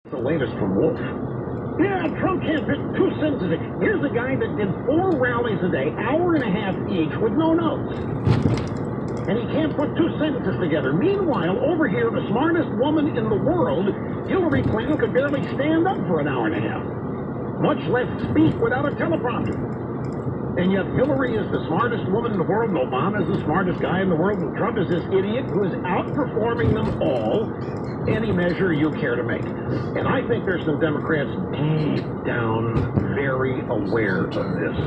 The latest from Wolf. Yeah, Trump can't fit 2 sentences. Here's a guy that did 4 rallies a day, hour and a half each, with no notes. And he can't put 2 sentences together. Meanwhile, over here, the smartest woman in the world, Hillary Clinton, could barely stand up for an hour and a half, much less speak without a teleprompter. And yet Hillary is the smartest woman in the world, and Obama is the smartest guy in the world, and Trump is this idiot who is outperforming them all, any measure you care to make. And I think there's some Democrats deep down very aware of this.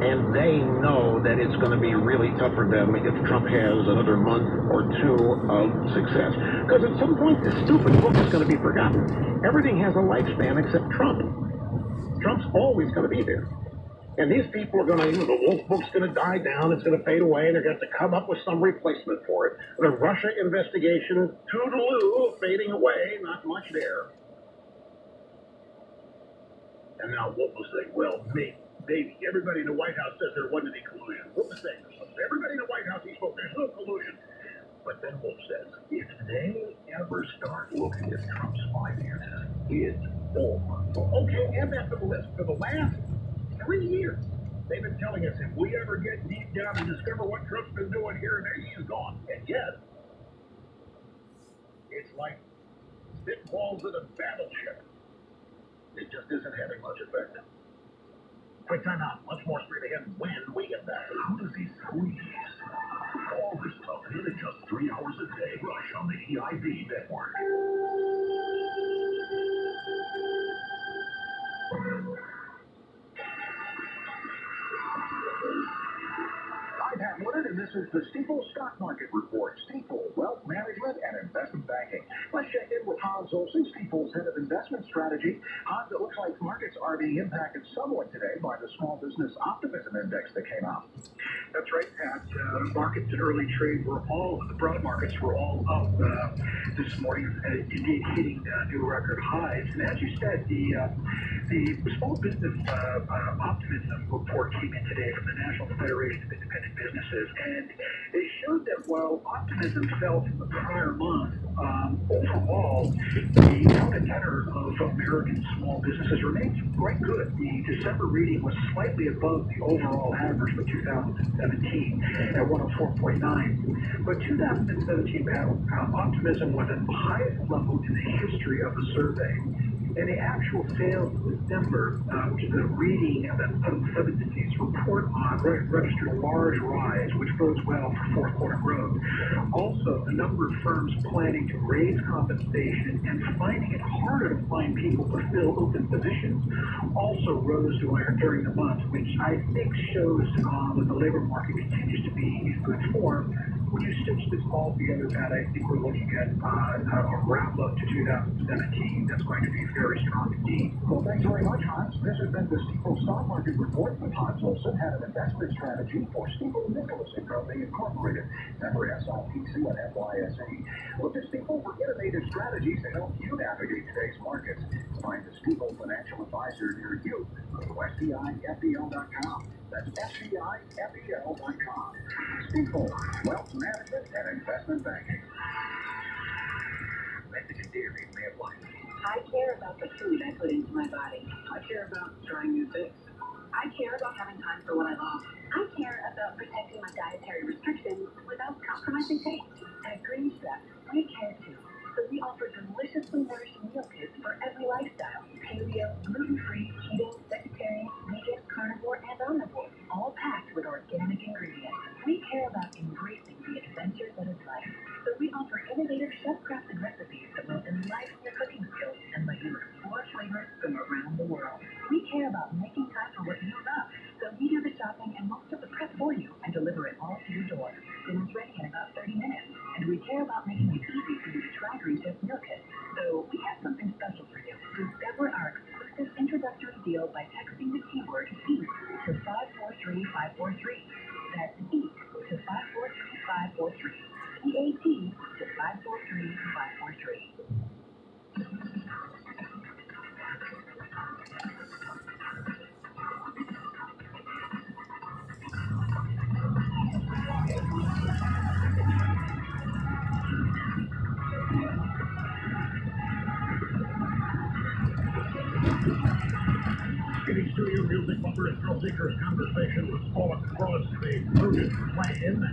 And they know that it's going to be really tough for them if Trump has another month or 2 of success. Because at some point, this stupid book is going to be forgotten. Everything has a lifespan except Trump. Trump's always going to be there. And these people are going to, the Wolf book's going to die down, it's going to fade away, and they're going to have to come up with some replacement for it. The Russia investigation, toodaloo, fading away, not much there. And now Wolf will say, well, maybe. Everybody in the White House says there wasn't any collusion. Wolf is saying this. Everybody in the White House, he spoke, there's no collusion. But then Wolf says, if they ever start looking at Trump's finances, it's over. Okay, add that to the list. For the last 3 years, they've been telling us if we ever get deep down and discover what Trump's been doing here and there, he's gone. And yet, it's like spitballs in a battleship. It just isn't having much effect. Quick time out. Much more straight ahead when we get back. How does he squeeze all this stuff in just 3 hours a day? Rush on the EIB network. I'm Pat Woodard, and this is the Stifel Stock Market Report. Stifel, Wealth Management and Investment Banking. Let's check in with Hans Olsen, Stifel's head of investment strategy. Hans, it looks like markets are being impacted somewhat today by the Small Business Optimism Index that came out. That's right, Pat. Markets in early trade the broad markets were all up this morning, indeed hitting new record highs. And as you said, the Small Business Optimism report came in today from the National Federation of Independent Businesses, and they showed that while optimism fell from the prior month, overall, the tone and tenor of American small businesses remains quite good. The December reading was slightly above the overall average for 2017 at 104.9, but 2017 optimism was at the highest level in the history of the survey. And the actual sales in December, which is a reading that Subsidies report on, registered a large rise, which bodes well for fourth quarter growth. Also, the number of firms planning to raise compensation and finding it harder to find people to fill open positions also rose during the month, which I think shows that the labor market continues to be in good form. When you stitch this all together, Pat, I think we're looking at a wrap-up to 2017 that's going to be very strong indeed. Well, thanks very much, Hans. This has been the Stifel Stock Market Report with Hans Olsen, head of investment strategy for Stifel Nicholas & Company Incorporated, member SIPC and NYSE. Look to Stifel for innovative strategies to help you navigate today's markets. Find the Stifel financial advisor near you. Go to SCIFEL.com. That's SCIFEL.com. Stifel, Wealth Management and Investment Banking. Message Dairy may apply. I care about the food I put into my body. I care about trying new things. I care about having time for what I love. I care about protecting my dietary restrictions without compromising taste. At Green Chef, we care too. So we offer deliciously nourished meal kits for every lifestyle. Paleo, gluten-free, keto, vegetarian, vegan, carnivore, and omnivore. All packed with organic ingredients. We care about embracing the adventure that is life. So we offer innovative chef-crafted recipes that will enliven your cooking skills and let you explore flavors from around the world. We care about making time for what you love. So we do the shopping and most of the prep for you and deliver it all to your door. Dinner's ready in about 30 minutes. And we care about making it easy for you to try Green Chef meal kits. So we have something special for you. Discover our exclusive introductory Getting studio music bumper and thrill seekers conversation was all across the Brutus plane.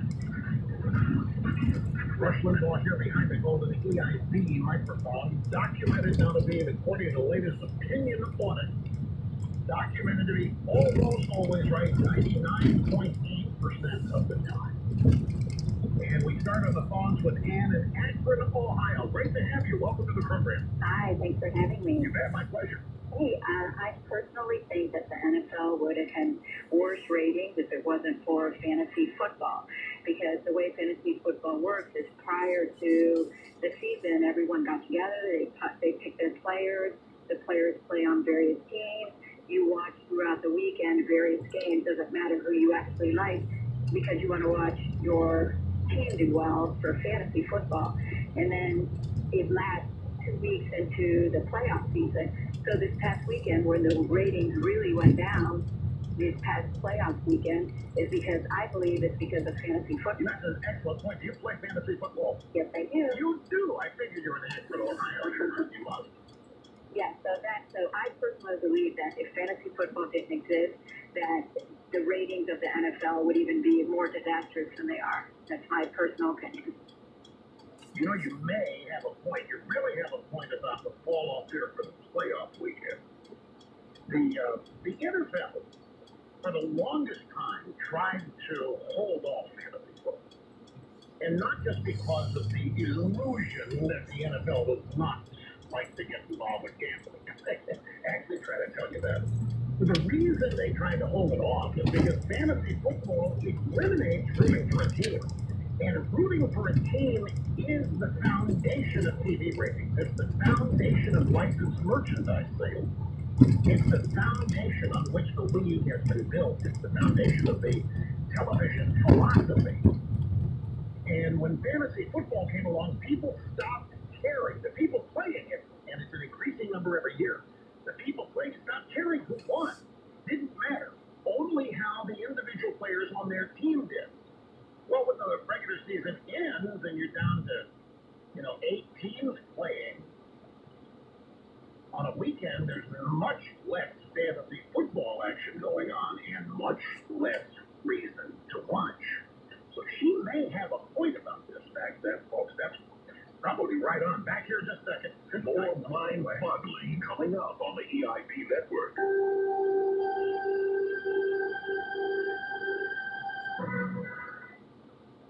Rush Limbaugh here behind the golden EIB microphone, documented now to be, according to the latest opinion audit, documented to be almost always right 99.8% of the time. And we start on the phones with Ann in Akron, Ohio. Great to have you. Welcome to the program. Hi, thanks for having me. You bet, my pleasure. Hey, I personally think that the NFL would have had worse ratings if it wasn't for fantasy football. Because the way fantasy football works is prior to the season, everyone got together, they pick their players, the players play on various teams, you watch throughout the weekend various games, doesn't matter who you actually like, because you want to watch your team do well for fantasy football. And then it lasts 2 weeks into the playoff season. So this past weekend, where the ratings really went down, this past playoff weekend, is because I believe it's because of fantasy football. That's an excellent point. Do you play fantasy football? Yes, I do. You do. I figured you were in Akron, Ohio. You must. Yeah, so I personally believe that if fantasy football didn't exist, that the ratings of the NFL would even be more disastrous than they are. That's my personal opinion. You know, you may have a point. You really have a point about the fall off here for the playoff weekend. The NFL, for the longest time, tried to hold off fantasy football. And not just because of the illusion that the NFL does not like to get involved with gambling. Actually, try to tell you that. But the reason they tried to hold it off is because fantasy football eliminates rooting for a team. And rooting for a team is the foundation of TV ratings. It's the foundation of licensed merchandise sales. It's the foundation on which the league has been built. It's the foundation of the television philosophy. And when fantasy football came along, people stopped caring. The people playing it, and it's an increasing number every year, the people playing stopped caring who won. Didn't matter. Only how the individual players on their team did. Well, when the regular season ends and you're down to, 8 teams playing, on a weekend there's much less fantasy football action going on and much less reason to watch. So she may have a point about this fact that, folks, that's probably right on. Back here in just a second. More mind-boggling coming up on the EIB network.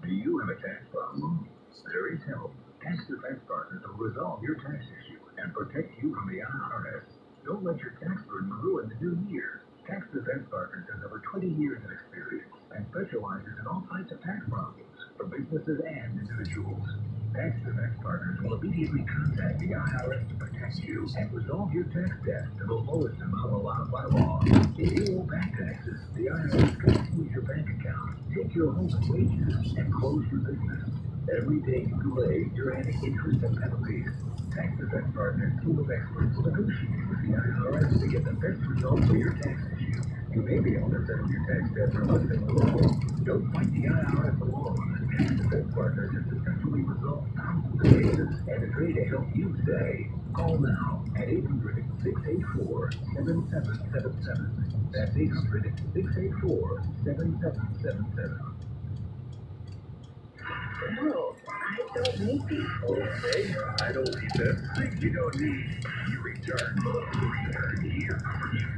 Do you have a tax problem? There is help. Tax Defense Partners will resolve your tax issue and protect you from the IRS. Don't let your tax burden ruin the new year. Tax Defense Partners has over 20 years of experience and specializes in all types of tax problems for businesses and individuals. Tax Defense Partners will immediately contact the IRS to protect you and resolve your tax debt to the lowest amount allowed by law. If you owe back taxes, the IRS can seize your bank account, take your home and wages, and close your business. Every day you delay, you're adding interest and penalties. Tax Defense Partners' team of experts will negotiate with the IRS to get the best result for your tax issue. You may be able to settle your tax debt for less than normal. Don't fight the IRS alone. Tax Defense Partners has successfully resolved thousands of cases and is ready to help you today. Call now at 800-684-7777. That's 800-684-7777. No, I don't need these. Okay, I don't need that. Things you don't need. You return. Return here.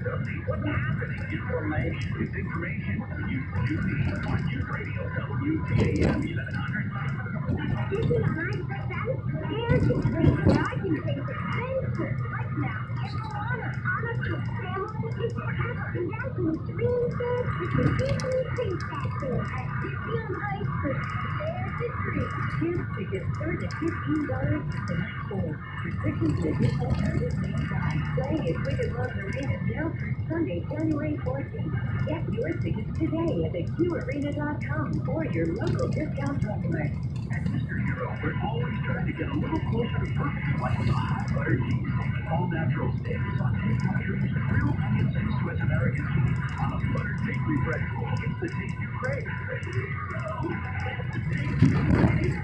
Something. What's happening? Information. It's information you need on News Radio WTAM 1100. Give me a high percent. Here's the thing where I can take adventure. Like now, it's on a family. It's asking that to dream big. It's a Disney Think Factor at Disneyland High School. There's the dream. Kids tickets start at $15 for night 4. Restrictions and additional charges may apply. Playing at Cricket Love Arena now through Sunday, January 14th. Get your tickets today at theqarena.com or your local discount outlet. At Mr. Hero, we're always trying to get a little closer to perfect, like with a hot butter cheese. All natural steaks on egg countries, real onions and Swiss American cheese on a buttered bakery bread roll. It's the taste you crave. So, that's the taste you crave.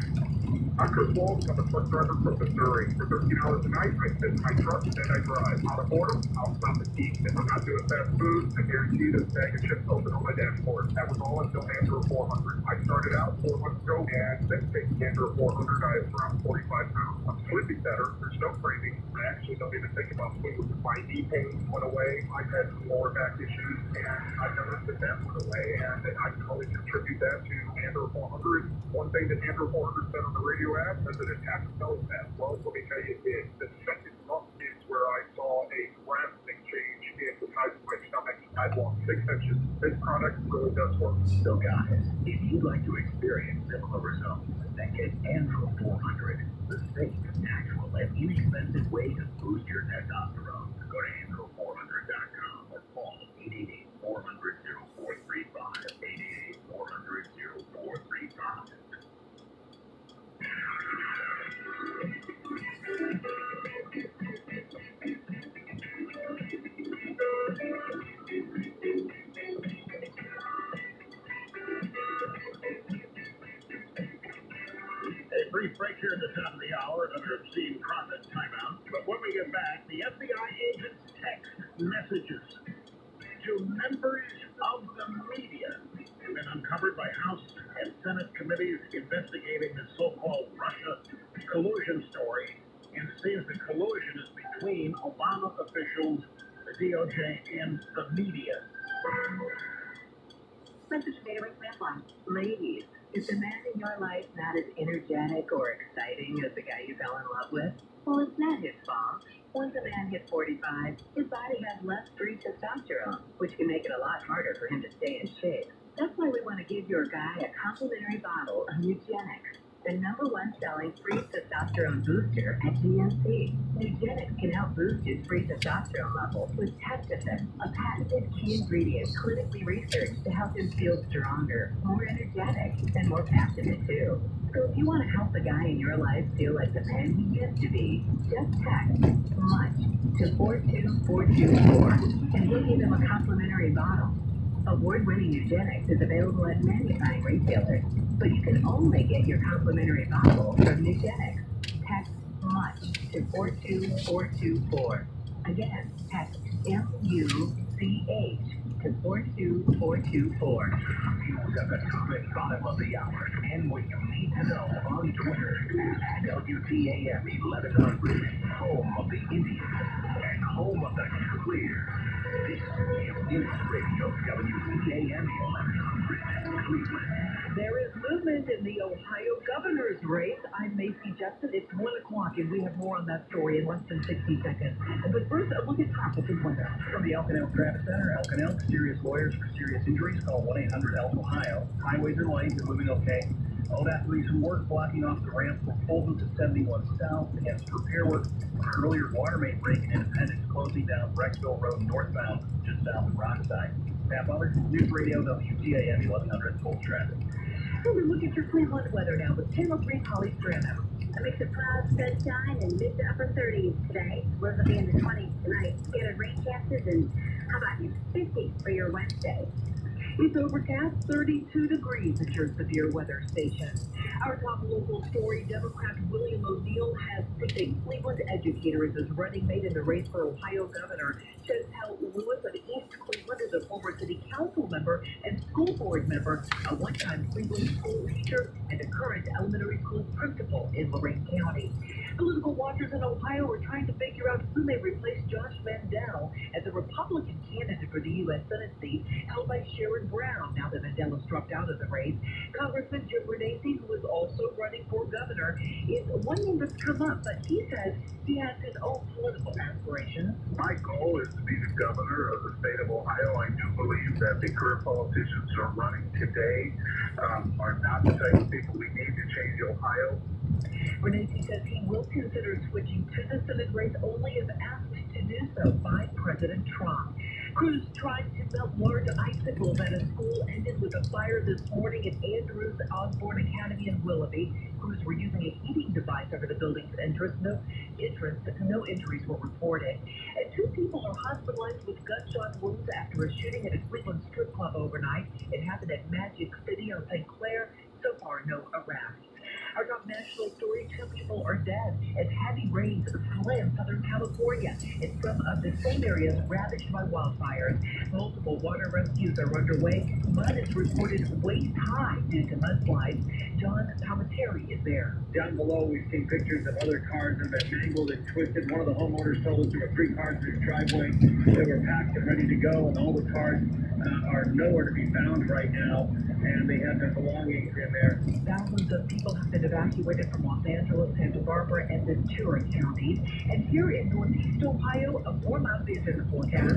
Chris Walsh, I'm a truck driver from Missouri. For $13 a night, I sit in my truck and I drive. Out of boredom, I'll stop and eat. If I'm not doing fast food, I guarantee there's a bag of chips open on my dashboard. That was all until Andrew 400. I started out 4 months ago, and since taking Andrew 400, I have around 45 pounds. I'm sleeping better. There's no craving. I actually don't even think about food. My knee pain went away. I've had some lower back issues, and I've noticed that went away, and I can only contribute that to Andrew 400. One thing that Andrew 400 said on the radio ad says that it has no fat. Well, let me tell you, it did. The second month is where I saw a drastic change in the size of my stomach. I've lost 6 inches. This product really does work. So guys, if you'd like to experience similar results, then get Andrew 400, the safe, natural, and inexpensive way to boost your testosterone. Go to andrew400.com or call 888-400-0435. 888-400-0435. A brief break here at the top of the hour, another obscene profit timeout. But when we get back, the FBI agents text messages to members of the media have been uncovered by House and Senate committees investigating the so-called Russia collusion story. And it seems the collusion is between Obama officials, the DOJ, and the media. Message daily plan. Ladies, is the man in your life not as energetic or exciting as the guy you fell in love with? Well, it's not his fault. Once a man hits 45, his body has less free testosterone, which can make it a lot harder for him to stay in shape. That's why we want to give your guy a complimentary bottle of Nugenics, the #1 selling free testosterone booster at GNC. Nugenics can help boost his free testosterone levels with Testofen, a patented key ingredient clinically researched to help him feel stronger, more energetic, and more passionate too. So if you want to help the guy in your life feel like the man he used to be, just text MUCH to 42424 and we'll give him a complimentary bottle. Award-winning Nugenics is available at many fine retailers, but you can only get your complimentary bottle from Nugenics. Text MUCH to 42424. Again, text MUCH to 42424. News at the topic bottom of the hour and what you need to know on Twitter at WTAM 1100, home of the Indians and home of the Clear. This is News Radio WTAM 1100 Cleveland. There is movement in the Ohio governor's race. I'm Macy Justin. It's 1 o'clock, and we have more on that story in less than 60 seconds. But first, a look at traffic and weather. From the Elkin Elk Traffic Center, Elkin Elk, serious lawyers for serious injuries, call 1-800-ELK-OHIO. Highways and lanes are moving okay. ODOT doing some work blocking off the ramp from Fulton to 71 South against repair work. An earlier water main break in Independence closing down Brecksville Road northbound just south of Rockside. Pat Butler, News Radio WTAM 1100 full traffic. So we look at your Cleveland weather now with Channel 3's Holly Strano. A mix of clouds, sunshine, and mid to upper 30s today. Lows will be in the 20s tonight. Scattered rain chances, and how about you? 50 for your Wednesday. It's overcast, 32 degrees at your severe weather station. Our top local story, Democrat William O'Neill has picked a Cleveland educator as his running mate in the race for Ohio governor. Chantel Lewis of East Cleveland is a former city council member and school board member, a one-time Cleveland school teacher, and a current elementary school principal in Lorain County. Political watchers in Ohio are trying to figure out who may replace Josh Mandel as a Republican candidate for the U.S. Senate seat held by Sharon Brown. Now that Mandela's dropped out of the race, Congressman Jim Renacci, who is also running for governor, is one name that's come up, but he says he has his own political aspirations. My goal is to be the governor of the state of Ohio. I do believe that the current politicians who are running today are not the type of people we need to change Ohio. Renacci says he will consider switching to the Senate race only if asked to do so by President Trump. Crews tried to melt large icicles at a school ended with a fire this morning at Andrews Osborne Academy in Willoughby. Crews were using a heating device over the building's entrance. No injuries were reported. And 2 people are hospitalized with gunshot wounds after a shooting at a Cleveland strip club overnight. It happened at Magic City on St. Clair. So far, no arrests. Our top national story, 2 people are dead as heavy rains slam Southern California in some of the same areas ravaged by wildfires. Multiple water rescues are underway. Mud is reported waist high due to mudslides. John Palminteri is there. Down below, we've seen pictures of other cars that have been mangled and twisted. One of the homeowners told us there were 3 cars in his driveway that were packed and ready to go, and all the cars are nowhere to be found right now, and they have their belongings in there. Thousands of people have been evacuated from Los Angeles, Santa Barbara, and Ventura counties. And here in Northeast Ohio, a warm outfit in the forecast.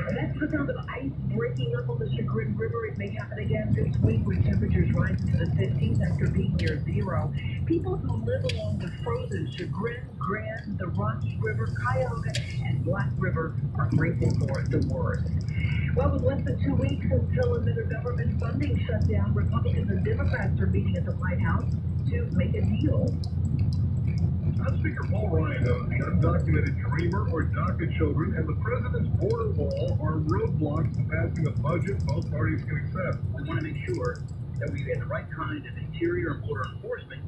And that's the sound of ice breaking up on the Chagrin River. It may happen again this week with temperatures rising to the 50s after being near zero. People who live along the frozen Chagrin, Grand, the Rocky River, Cuyahoga, and Black River are bracing for the worst. Well, with less than 2 weeks until another government funding shutdown, Republicans and Democrats are meeting at the White House to make a deal. House Speaker Paul Ryan knows the undocumented dreamer or DACA children and the president's border wall are roadblocks to passing a budget both parties can accept. We want to make sure that we get the right kind of interior and border enforcement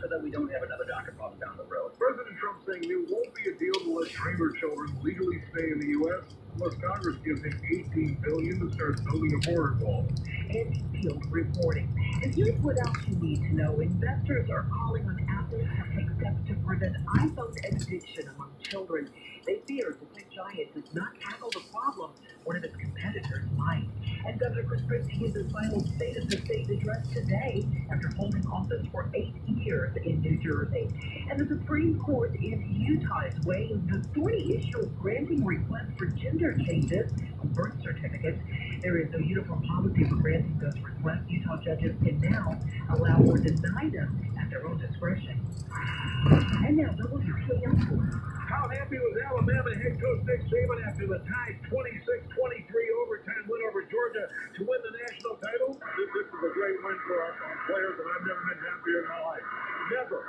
so that we don't have another DACA problem down the road. President Trump saying there won't be a deal to let dreamer children legally stay in the U.S. unless Congress gives him $18 billion to start building a border wall. Andy Field reporting. And here's what else you need to know. Investors are calling on Apple to take steps to prevent iPhone addiction among children. They fear the tech giant does not tackle the problem one of its competitors might. And Governor Chris Christie gives his final State of the State address today after holding office for 8 years in New Jersey. And the Supreme Court in Utah is weighing the thorny issue of granting requests for gender changes on birth certificates. There is no uniform policy for granting those requests. Utah judges can now allow or deny them at their own discretion. And now, WKM Sports. How happy was Alabama head coach Nick Saban after the Tide 26-23 overtime win over Georgia to win the national title? This is a great win for our players, and I've never been happier in my life. Never.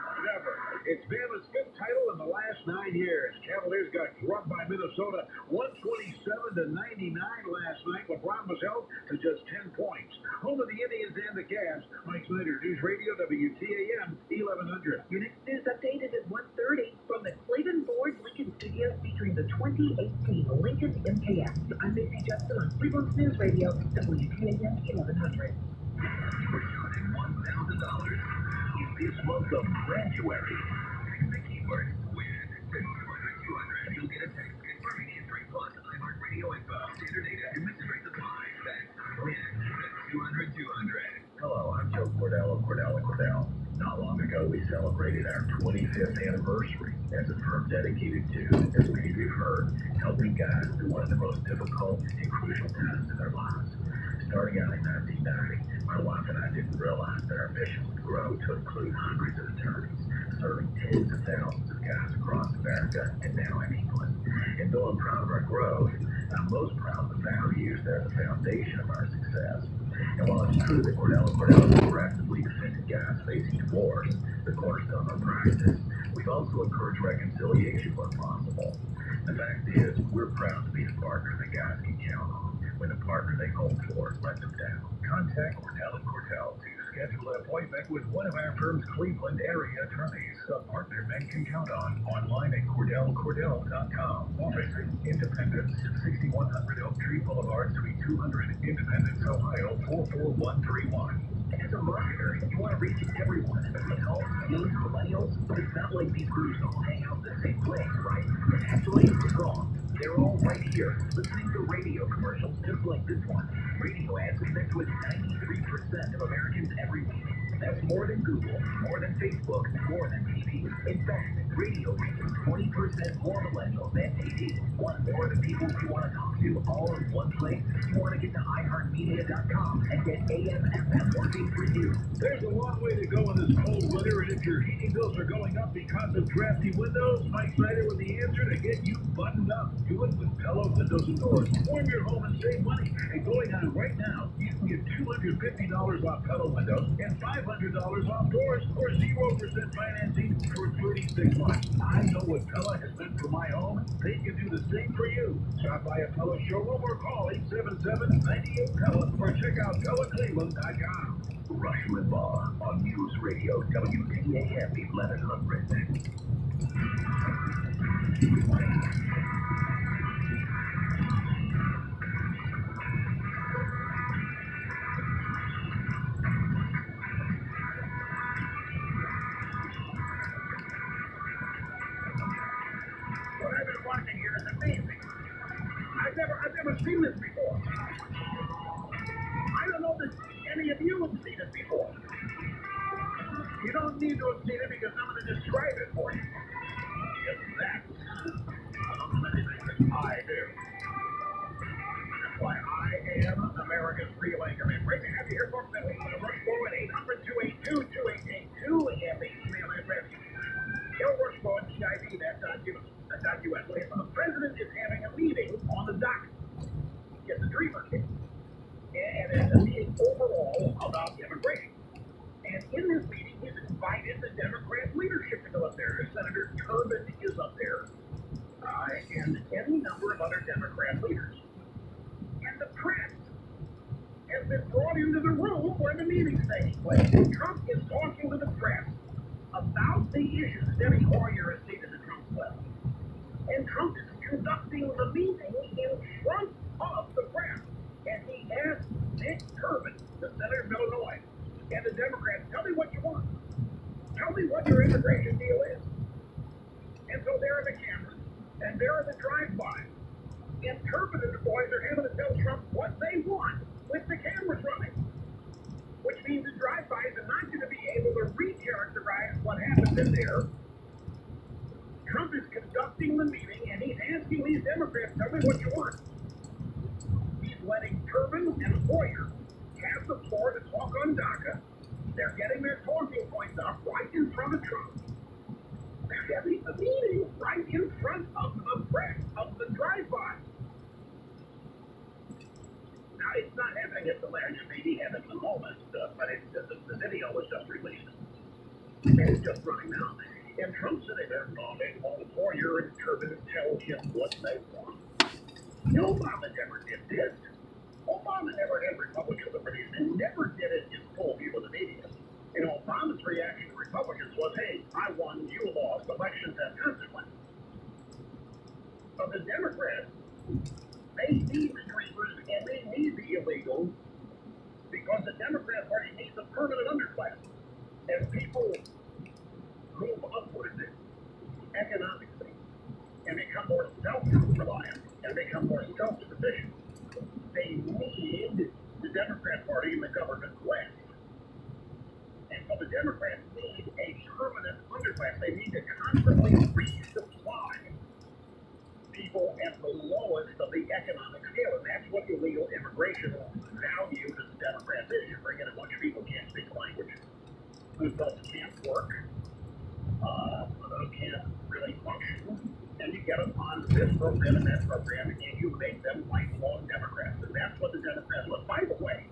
It's Bama's 5th title in the last 9 years. Cavaliers got drubbed by Minnesota 127-99 last night. LeBron was held to just 10 points. Home of the Indians and the Cavs. Mike Snyder, News Radio, WTAM, 1100. Your next news update is at 1:30 from the Cleveland Ford Lincoln Studios featuring the 2018 Lincoln MKX. I'm Missy Justin on Cleveland's News Radio, WTAM 1100. We're shooting $1,000 in this month of January. Text the keyword WIN to 200-200. You'll get a text confirming the entry plus iHeartRadio info, standard data, and mystery supply. That's WIN to 200-200. Hello, I'm Joe Cordell of Cordell. Not long ago, we celebrated our 25th anniversary as a firm dedicated to, as many of you heard, helping guys through one of the most difficult and crucial times in their lives. Starting out in 1990, my wife and I didn't realize that our mission would grow to include hundreds of attorneys, serving tens of thousands of guys across America and now in England. And though I'm proud of our growth, I'm most proud of the values that are the foundation of our success. And while it's true that Cordell & Cordell has proactively defended guys facing divorce, the cornerstone of our practice, we've also encouraged reconciliation where possible. The fact is, we're proud to be the partner that guys can count on when the partner they hope for let them down. Contact Cordell & Cordell to schedule an appointment with one of our firm's Cleveland area attorneys, a partner men can count on. Online at CordellCordell.com. Office Independence, 6100 Oak Tree Boulevard, Suite 200, Independence, Ohio, 44131. As a marketer, you want to reach everyone. Adults, teens, millennials, but it's not like these groups all hang out in the same place, right? Actually, it's wrong. They're all right here, listening to radio commercials just like this one. Radio ads connect with 93% of Americans every week. That's more than Google, more than Facebook, more than TV. In fact, radio reaches 20% more millennials than TV. Want more of the people you want to talk to all in one place? You want to get to iHeartMedia.com and get AM FM working for you. There's a long way to go in this cold winter, and if your heating bills are going up because of drafty windows, Mike Snyder with the answer to get you buttoned up. Do it with Pella Windows and Doors. Warm your home and save money. And going on right now, you can get $250 off Pella Windows and $500 off doors or 0% financing for 36 months. I know what Pella has meant for my home. They can do the same for you. Stop by a Pella showroom or call 877-98-PELLA or check out PellaCleveland.com. Rush Limbaugh on News Radio WTAM 1100. What I've been watching here is amazing. I've never seen this before. I don't know that any of you have seen it before. You don't need to have seen it because I'm going to describe it for you. It's that. Among many things that I do. That's why I am America's real anchorman. Great to have you here, folks. That we want to rush forward 800-282-2882 and the email address. Rushmore, CID, that's .us. The president is having a meeting on the docket. It's a dreamer. And it's a meeting overall about immigration. And in this meeting, he's invited the Democrat leadership to go up there. Senator Turbin is up there, and any number of other Democrat leaders. And the press has been brought into the room where the meeting's taking place. And Trump is talking to the press about the issues. Debbie Hoyer is seated at Trump's left. And Trump is conducting the meeting in front of the press. And he asked Dick Turbin, the senator of Illinois, and the Democrats, tell me what you want. Tell me what your immigration deal is. And so there are the cameras, and there are the drive-bys. And Turbin and the boys are having to tell Trump what they want with the cameras running. Which means the drive-bys are not going to be able to recharacterize what happened in there. Trump is conducting the meeting, and he's asking these Democrats, tell me what you want. He's letting Turbin and Hoyer have the floor to talk on DACA. They're getting their talking points up right in front of Trump. They're having a meeting right in front of the press, of the drive-by. Now, it's not happening at the last, it may be happening at the moment, but the video was just released. And it's just running now. And Trump's sitting there nodding while Hoyer and Turbin tell him what they want. Obama never did this. Obama never had Republican liberties and never did it in full view of the media. And Obama's reaction to Republicans was, hey, I won, you lost, elections have consequences. But the Democrats, they need the dreamers and they need the illegals because the Democrat Party needs a permanent underclass. As people move upward economically and become more self-reliant and become more self-sufficient, they need the Democrat Party and the government less. And so the Democrats need a permanent underclass. They need to constantly resupply people at the lowest of the economic scale. And that's what illegal immigration valued as the Democrats is. You bring in a bunch of people who can't speak the language, who can't work, can't really function, and you get them on this program and that program, and you make them lifelong Democrats. And that's what the Democrats want. By the way,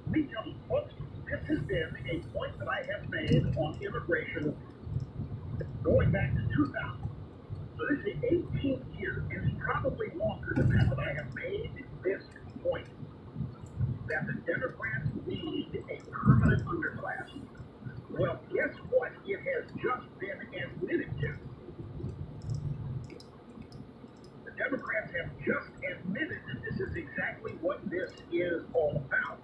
let me tell you, folks, this has been a point that I have made on immigration going back to 2000. So this is the 18th year, and it's probably longer than that I have made this point, that the Democrats need a permanent underclass. Well, guess what? It has just been admitted to. The Democrats have just admitted that this is exactly what this is all about.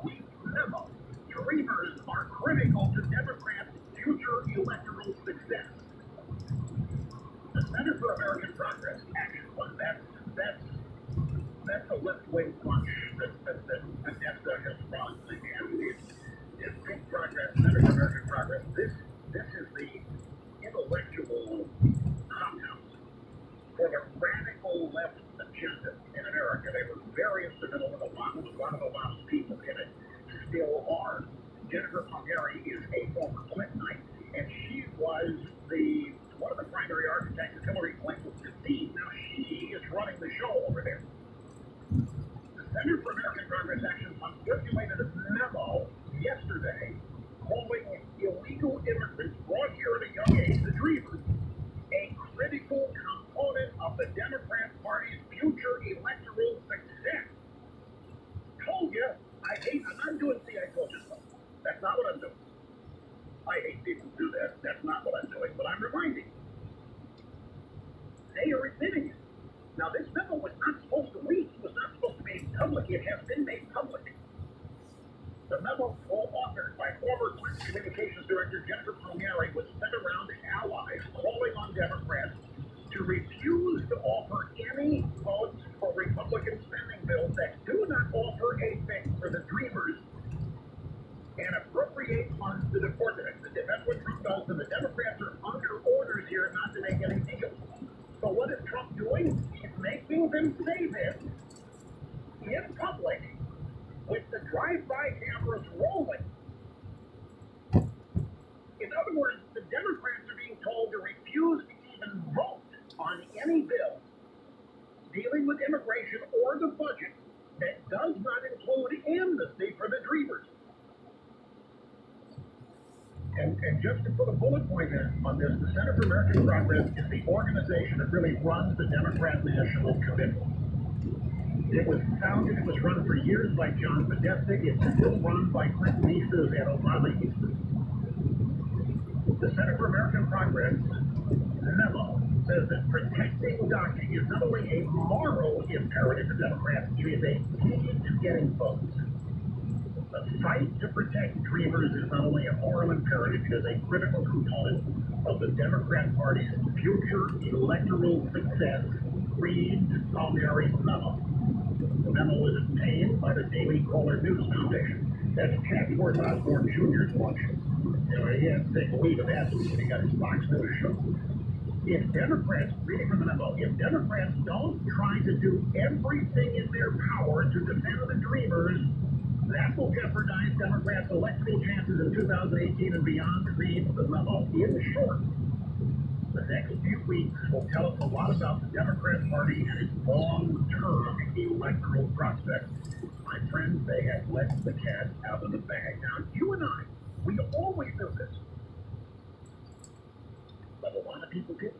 We memo. Dreamers are critical to Democrats' future electoral success. The Center for American Progress, Action Fund, that's a left-wing bunch that DEFCA has run, and it's Big Progress, Center for American Progress. This is the intellectual compound for the radical left agenda in America. They were very instrumental in Obama. A lot of Obama's people in it still are. Jennifer Palmieri is a former Clintonite, and she was one of the primary architects of Hillary Clinton's defeat. Now she is running the show over there. The Center That's not what I'm doing, but I'm reminding you. They are admitting it. Now, this memo was not supposed to leak. It was not supposed to be made public. It has been made public. The memo, co-authored by former Clinton Communications Director Jennifer Palmieri, was sent around to allies calling on Democrats to refuse to offer any votes for Republican spending bills that do not offer a fix for the dreamers and appropriate funds to deport them. That's what Trump does, and the Democrats are under orders here not to make any deals. So what is Trump doing? He's making them say this in public with the drive-by cameras rolling. In other words, the Democrats are being told to refuse to even vote on any bill dealing with immigration or the budget that does not include amnesty for the dreamers. And just to put a bullet point on this, the Center for American Progress is the organization that really runs the Democrat National Committee. It was founded, it was run for years by John Podesta. It's still run by Clintonistas and Obamaistas. The Center for American Progress memo says that protecting DACA is not only a moral imperative for Democrats, it is a key to getting votes. The fight to protect dreamers is not only a moral imperative, it is a critical component of the Democrat Party's future electoral success. Read Palmieri's memo. The memo was obtained by the Daily Caller News Foundation. That's Chatsworth Osborne Jr.'s function. He had to take a leave of absence when he got his Fox News show. If Democrats, reading from the memo, if Democrats don't try to do everything in their power to defend the dreamers, that will jeopardize Democrats' election chances in 2018 and beyond. Read the memo. In short, the next few weeks will tell us a lot about the Democrat Party and its long-term electoral prospects. My friends, they have let the cat out of the bag. Now, you and I, we always knew this. But a lot of people didn't.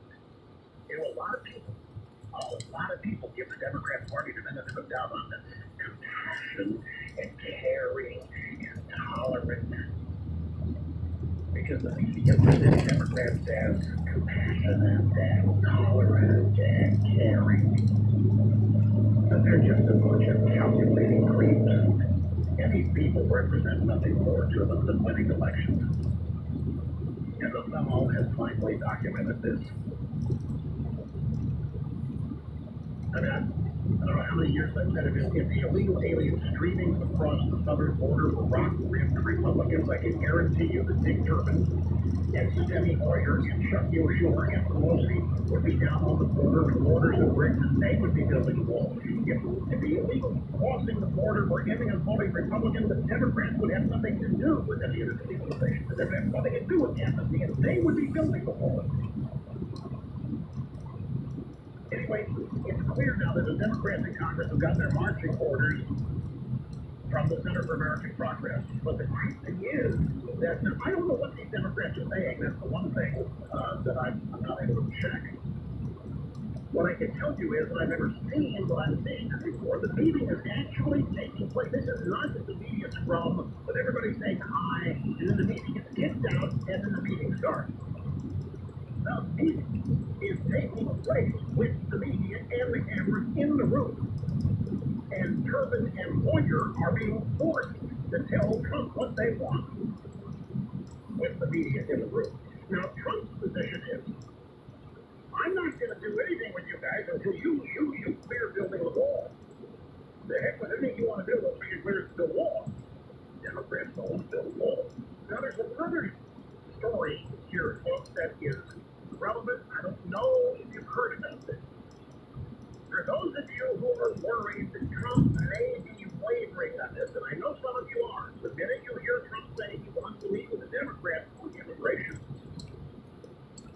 There were a lot of people give the Democrat Party the benefit of doubt on the compassion and caring and tolerant. Because the media presents Democrats as compassionate and tolerant and caring. But they're just a bunch of calculating creeps. And these people represent nothing more to them than winning elections. And the memo has finally documented this. I mean, I don't know how many years I've said it. If the illegal aliens streaming across the southern border were rock-ribbed Republicans, I can guarantee you that Dick Durbin and Steny Hoyer and Chuck Schumer and Pelosi would be down on the border with mortars and bricks, and they would be building a wall. If the illegals crossing the border were ending up voting Republican, the Democrats would have nothing to do with any of this legalization. They'd have nothing to do with amnesty, and they would be building the wall. Anyway, it's clear now that the Democrats in Congress have got their marching orders from the Center for American Progress. But the great thing is that now, I don't know what these Democrats are saying. That's the one thing that I'm not able to check. What I can tell you is that I've never seen what I'm seeing before. The meeting is actually taking place. This is not just a media scrum with everybody saying hi, and then the meeting gets kicked out, and then the meeting starts. The meeting is taking place with the media and the cameras in the room. And Durbin and Hoyer are being forced to tell Trump what they want with the media in the room. Now, Trump's position is, I'm not going to do anything with you guys until you clear building the wall. The heck with anything you want to do until you clear the wall. Democrats don't want to build a wall. Now, there's another story here, folks, that is relevant. I don't know if you've heard about this. For those of you who are worried that Trump may be wavering on this, and I know some of you are, the minute you hear Trump say he wants to meet with the Democrats on immigration,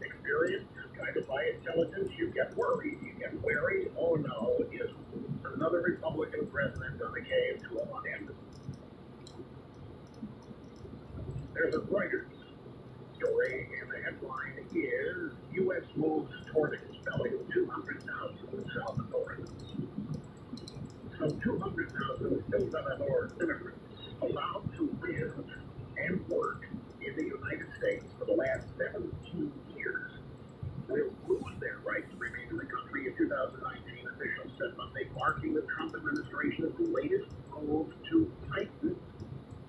experience, guided by intelligence, you get worried, you get wary. Oh no, is another Republican president going to cave to him on amnesty? There's a Reuters story, and the headline is, U.S. moves toward expelling 200,000 Salvadorans. So 200,000 El Salvador immigrants allowed to live and work in in the United States for the last 17 years will lose their right to remain in the country in 2019, officials said Monday, marking the Trump administration's latest move to tighten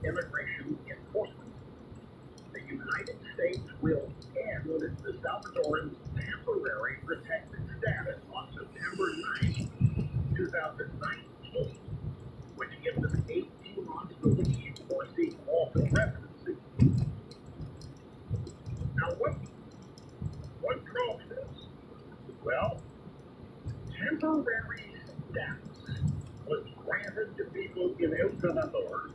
immigration enforcement. The United States will end the Salvadoran temporary protected status on September 9th, 2019, which gives them 18 months to leave or seek lawful residency. Now, what drove this? Well, temporary status was granted to people in El Salvador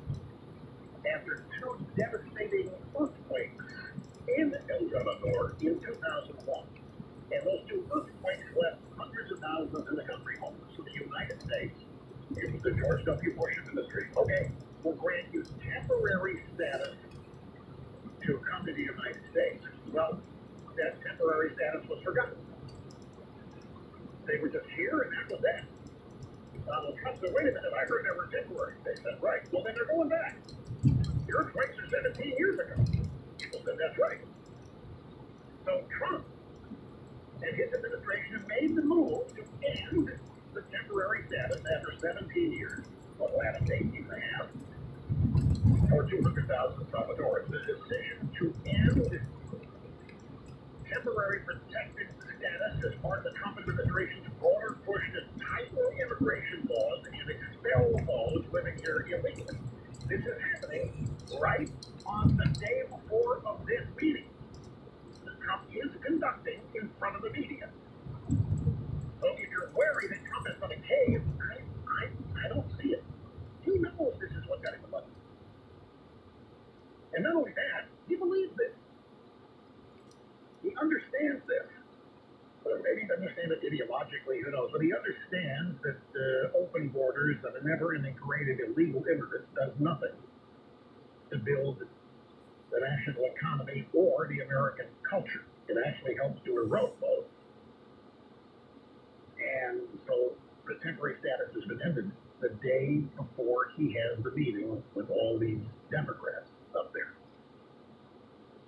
after two devastating earthquakes in El Salvador in 2001. And those two earthquakes left hundreds of thousands in the country homeless. So the United States, it was the George W. Bush administration, okay, will grant you temporary status to come to the United States. Well, that temporary status was forgotten. They were just here and that was that. Donald Trump said, wait a minute, I heard they were temporary. They said, right, well then they're going back. The earthquakes are 17 years ago. People said, that's right. So Trump and his administration made the move to end the temporary status after 17 years, well, last 18 and a half, for 200,000 Salvadorans. The decision to end temporary protected status as part of the Trump administration's broader push to tighten immigration laws and expel those living here illegally. This is happening right on the day before of this meeting that Trump is conducting in front of the media. So if you're worried that Trump is going to cave, I don't see it. He knows this is what got him elected. And not only that, he believes this. He understands this. Well, maybe he doesn't understand it ideologically, who knows, but he understands that open borders and a never-ending parade of illegal immigrants does nothing to build the national economy or the American culture. It actually helps to erode both. And so the temporary status has been ended the day before he has the meeting with all these Democrats up there.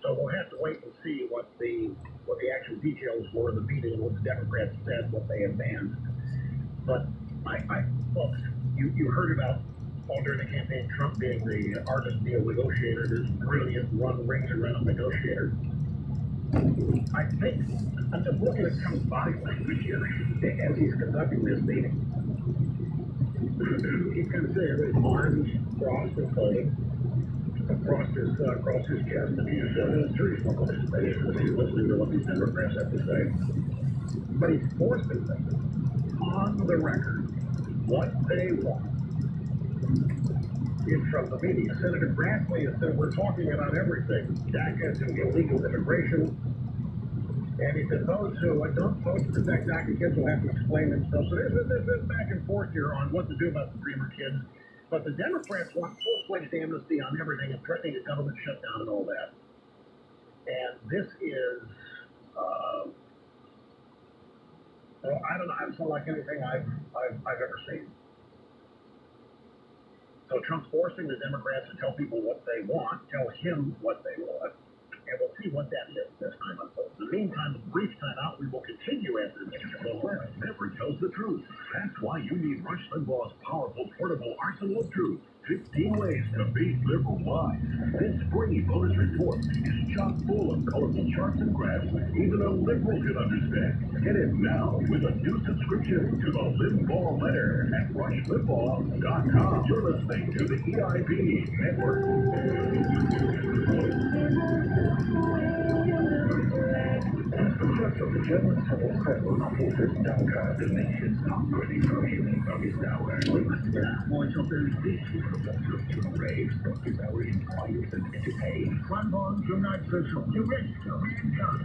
So we'll have to wait and see what the actual details were of the meeting, what the Democrats said, what they advanced. But folks, you heard about all during the campaign Trump being the artist deal negotiator, this brilliant rings around negotiator. I think I'm just looking at Trump's body language here as he's conducting this meeting. He's kind of saying his arms crossed and folded across his chest, and he's serious about his face as he's listening to what these Democrats have to say. But he's forcing them on the record what they want in from the media. Senator Grassley has said we're talking about everything, DACA to illegal immigration. And he said those who don't vote to protect DACA kids will have to explain themselves. So there's this back and forth here on what to do about the Dreamer kids. But the Democrats want full-fledged amnesty on everything and threatening a government shutdown and all that. And this is, well, I don't know, it's not like anything I've ever seen. So Trump's forcing the Democrats to tell people what they want, tell him what they want, and we'll see what that is as time unfolds. In the meantime, a brief time out, we will continue after this. Where never tells the truth. That's why you need Rush Limbaugh's powerful portable arsenal of truth. 15 ways to beat liberal lies. This springy bonus report is chock full of colorful charts and graphs even a liberal can understand. Get it now with a new subscription to the Limbaugh Letter at RushLimbaugh.com. You're listening to the EIB Network. The German civil code offers downcast the nation's operating community service hour. Much of the research for the to raise service hour inquires and entertain. One born from night social to register mankind.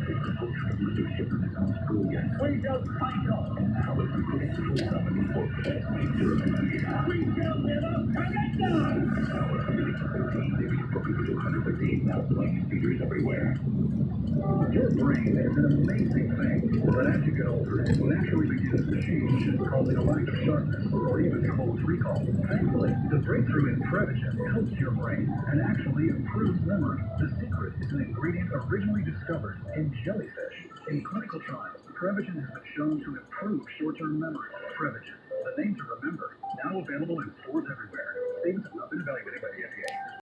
Leadership sounds brilliant. We don't fight off. Now it's a principal company for Germany. We shall never surrender. Our community 13, there is approximately 115,000 speakers everywhere. Your brain is an amazing thing, but as you get older, it naturally begins to change, causing a lack of sharpness or even trouble with recall. Thankfully, the breakthrough in Prevagen helps your brain and actually improves memory. The secret is an ingredient originally discovered in jellyfish. In clinical trials, Prevagen has been shown to improve short-term memory. Prevagen, the name to remember, now available in stores everywhere. Savings have not been evaluated by the FDA.